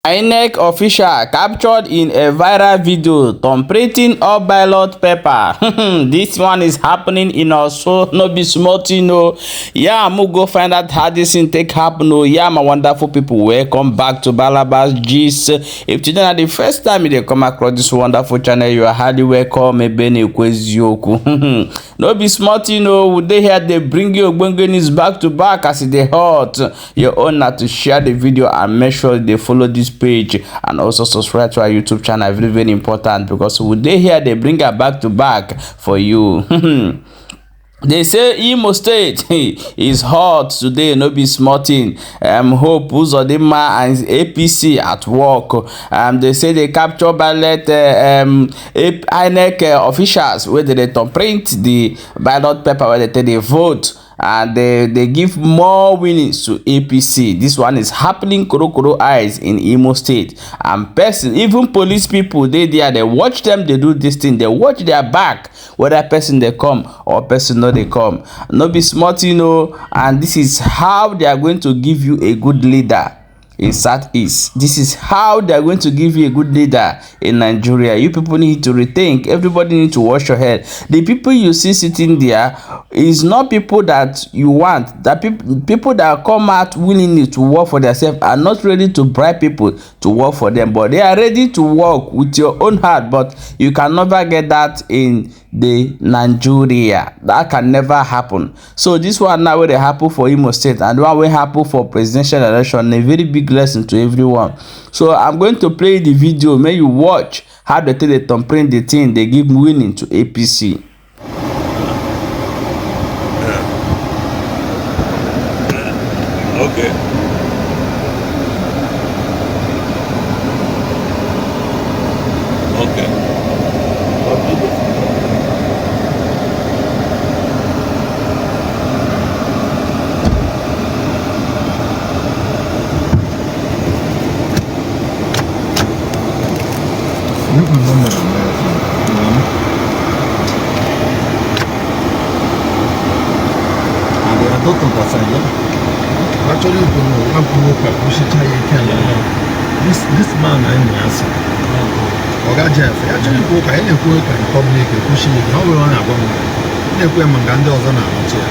INEC official captured in a viral video thumbprinting of ballot paper. This one is happening in also no be small thing o. Yeah, I'm go find out how this thing take happen o. Yeah, my wonderful people, welcome back to Balabas Gist. If today are the first time you come across this wonderful channel, you are highly welcome. No be small thing o. They here they bring you ogbonge news back to back as they hot. Your honor to share the video and make sure they follow this page and also subscribe to our YouTube channel. Very, very important, because we dey here they bring her back to back for you. They say ImoState is hot today, no be small thing. Hope Uzodinma and APC at work. They say they capture ballot INEC officials where they thumbprint the ballot paper where they take the vote. And they give more winnings to APC. This one is happening koro eyes in ImoState. And person, even police people, they there, they watch them, they do this thing, they watch their back, whether person they come or person no they come. No be smart, you know, and this is how they are going to give you a good leader in Southeast. This is how they are going to give you a good leader in Nigeria. You people need to rethink. Everybody need to wash your head. The people you see sitting there is not people that you want. That people that come out willingly to work for themselves are not ready to bribe people to work for them, but they are ready to work with your own heart. But you can never get that in the Nigeria. That can never happen. So this one now will happen for ImoState, and one will happen for presidential election. A very big lesson to everyone. So I'm going to play the video. May you watch how they take the thumbprint the thing they give winning to APC. Okay. Actually, this man and answer. Oga Jeff, actually, go by any public pushing it. How we run a bomb? If we are Mangandos on our chair.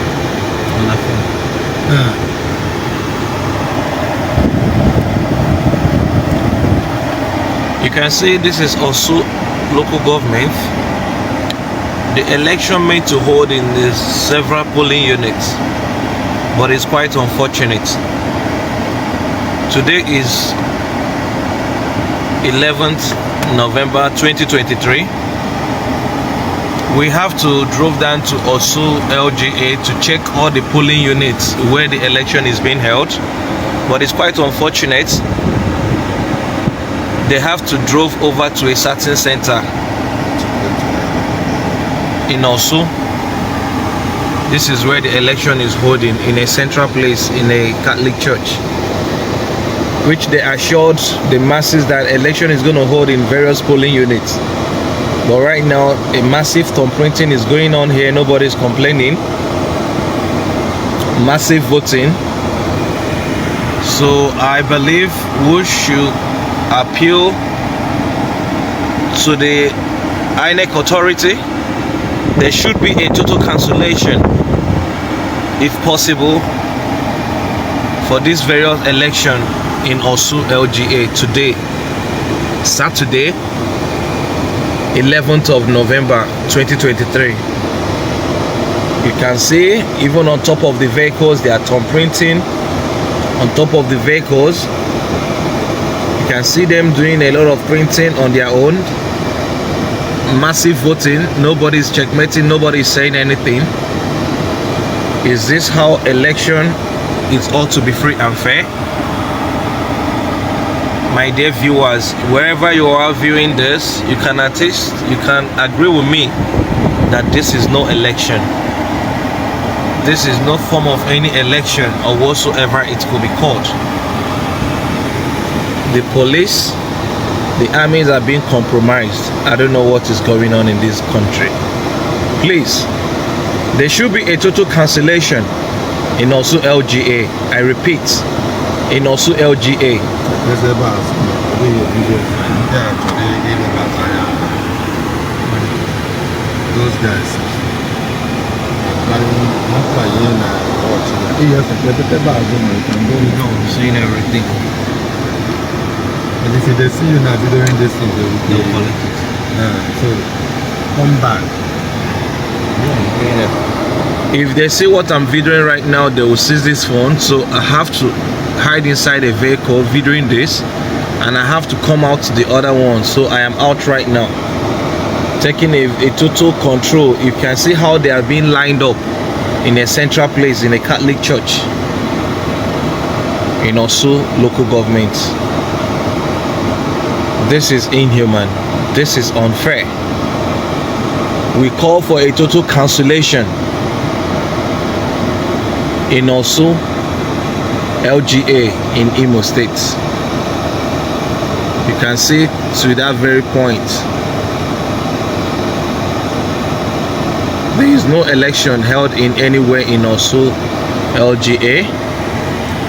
You can see this is also local government. The election made to hold in the several polling units, but it's quite unfortunate. Today is 11th November 2023. We have to drove down to Osu LGA to check all the polling units where the election is being held, but it's quite unfortunate. They have to drove over to a certain center in Osu. This is where the election is holding, in a central place in a Catholic church, which they assured the masses that election is going to hold in various polling units. But right now, a massive thumbprinting is going on here. Nobody's complaining. Massive voting. So I believe we should appeal to the INEC authority. There should be a total cancellation, if possible, for this various election in Osu LGA today, Saturday, 11th of November 2023. You can see even on top of the vehicles, they are thumbprinting on top of the vehicles. You can see them doing a lot of printing on their own. Massive voting, nobody's checkmating, nobody's saying anything. Is this how election is ought to be free and fair? My dear viewers, wherever you are viewing this, you can attest, you can agree with me that this is no election. This is no form of any election or whatsoever it could be called. The police, the armies are being compromised. I don't know what is going on in this country. Please, there should be a total cancellation in Osu LGA. I repeat, in Osu LGA. Those guys. Seeing everything. And if they see you now doing this thing, they will No politics. so come back. If they see what I'm videoing right now, they will seize this phone. So I have to hide inside a vehicle videoing this, and I have to come out the other one. So I am out right now, taking a total control. You can see how they are being lined up in a central place in a Catholic church, in also local governments. This is inhuman. This is unfair. We call for a total cancellation in also LGA in ImoState. You can see to that very point. There is no election held in anywhere in also LGA,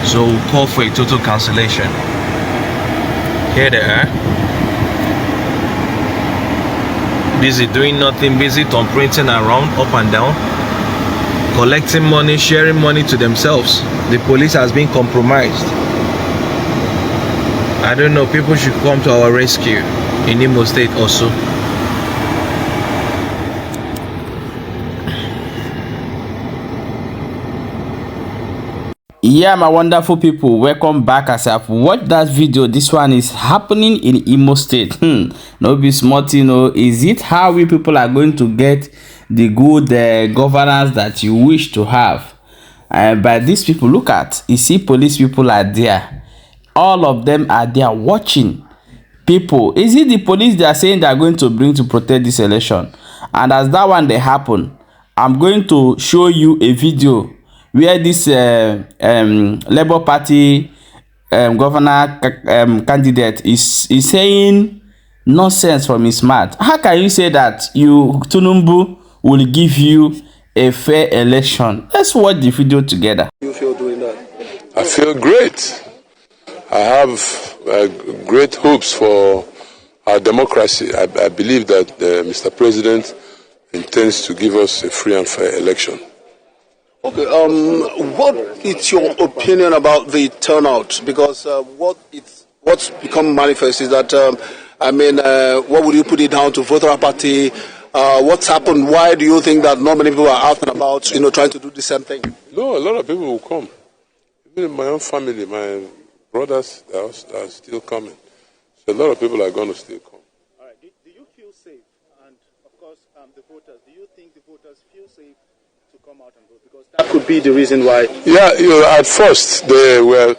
so we'll call for a total cancellation. Here they are. Busy doing nothing, busy thumbprinting around, up and down, collecting money, sharing money to themselves. The police has been compromised. I don't know, people should come to our rescue in ImoState also. Yeah, my wonderful people, welcome back. As I've watched that video, this one is happening in ImoState. No be smart, you know. Is it how we people are going to get the good governance that you wish to have? By these people, look at, you see police people are there, all of them are there watching people. Is it the police they are saying they are going to bring to protect this election? And as that one they happen, I'm going to show you a video where this Labour Party governor candidate is saying nonsense from his mouth. How can you say that Tinubu will give you a fair election? Let's watch the video together. You feel doing that? I feel great. I have great hopes for our democracy. I believe that Mr. President intends to give us a free and fair election. Okay, what is your opinion about the turnout? Because what's become manifest is that, what would you put it down to voter apathy? What's happened? Why do you think that not many people are out and about, trying to do the same thing? No, a lot of people will come. Even in my own family, my brothers are still coming. So a lot of people are going to still come. All right. Do you feel safe? And of course, the voters, do you think the voters feel safe to come out and vote? Because that could be the reason why. Yeah, at first they were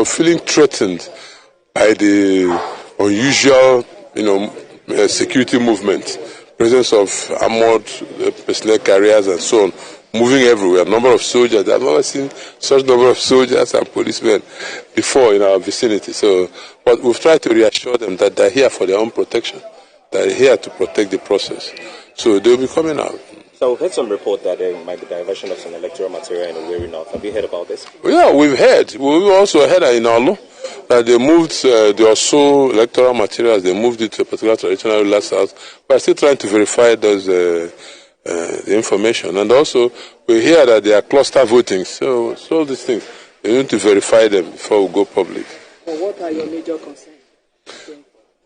feeling threatened by the unusual, security movement, presence of armored personnel carriers and so on, moving everywhere. Number of soldiers. I've never seen such number of soldiers and policemen before in our vicinity. So, but we've tried to reassure them that they're here for their own protection. They're here to protect the process. So they'll be coming out. So we've heard some report that there might be diversion of some electoral material in Owerri North. Have you heard about this? Yeah, we've heard. We also heard in Olo that they moved the Oso electoral materials. They moved it to a particular traditional ruler's house. We're still trying to verify those the information. And also, we hear that they are cluster voting. So all these things, we need to verify them before we go public. Well, what are your major concerns?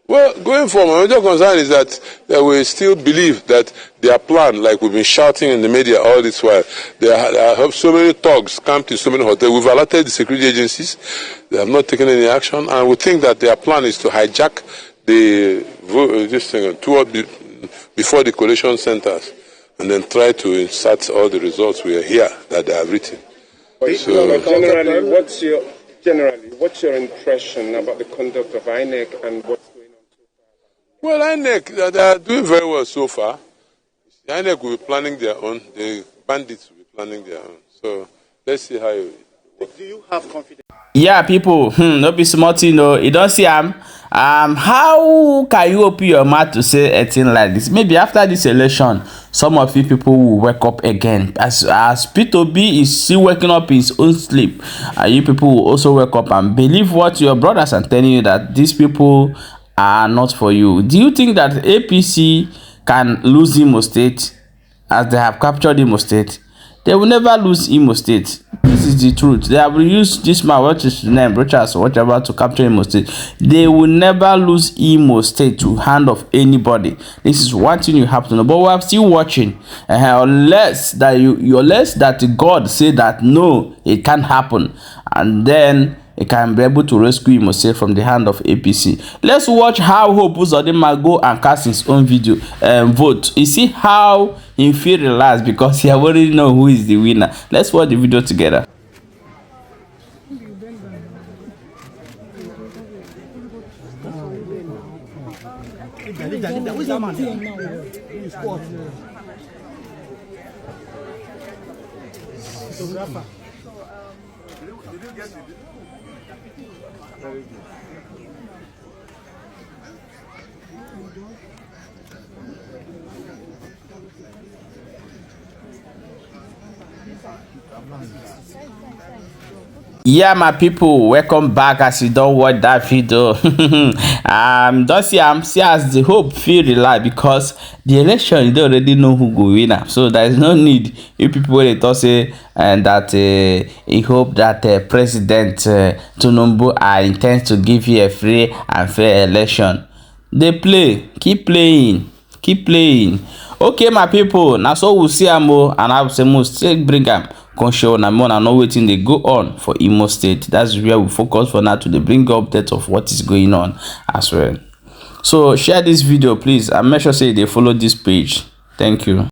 Well, going forward, my major concern is that we still believe that their plan, like we've been shouting in the media all this while, they have so many thugs camped in so many hotels. We've alerted the security agencies. They have not taken any action, and we think that their plan is to hijack before the collation centers, and then try to insert all the results we hear that they have written. Generally, what's your impression about the conduct of INEC and what's going on so far? Well, INEC, they are doing very well so far. The INEC will be planning their own. The bandits will be planning their own. So let's see how it works. Do you have confidence? Yeah, people, no be smart, you don't see how can you open your mouth to say a thing like this? Maybe after this election, some of you people will wake up again. As P2B is still waking up in his own sleep, and you people will also wake up and believe what your brothers are telling you, that these people are not for you. Do you think that APC can lose ImoState as they have captured ImoState? They will never lose ImoState. This is the truth. They have used this man, what is his name, Richards or whatever, to capture ImoState. They will never lose ImoState to hand of anybody. This is one thing you have to know. But we are still watching, unless that God say that no, it can't happen, and then it can be able to rescue ImoState from the hand of APC. Let's watch how Hope Uzodinma go and cast his own video vote. You see how he feel relaxed because he already know who is the winner. Let's watch the video together. Yeah, my people, welcome back. As you don't watch that video, don't see as the Hope feel relaxed because the election, you don't already know who go win. So there is no need you people when they talk say and that he hope that President Tinubu intends to give you a free and fair election. They play, keep playing. Okay, my people, now so we'll see Amo and I will say most bring am. Show na more and know waiting they go on for ImoState. That's where we focus for now, to the bring update of what is going on as well. So share this video please and make sure say they follow this page. Thank you.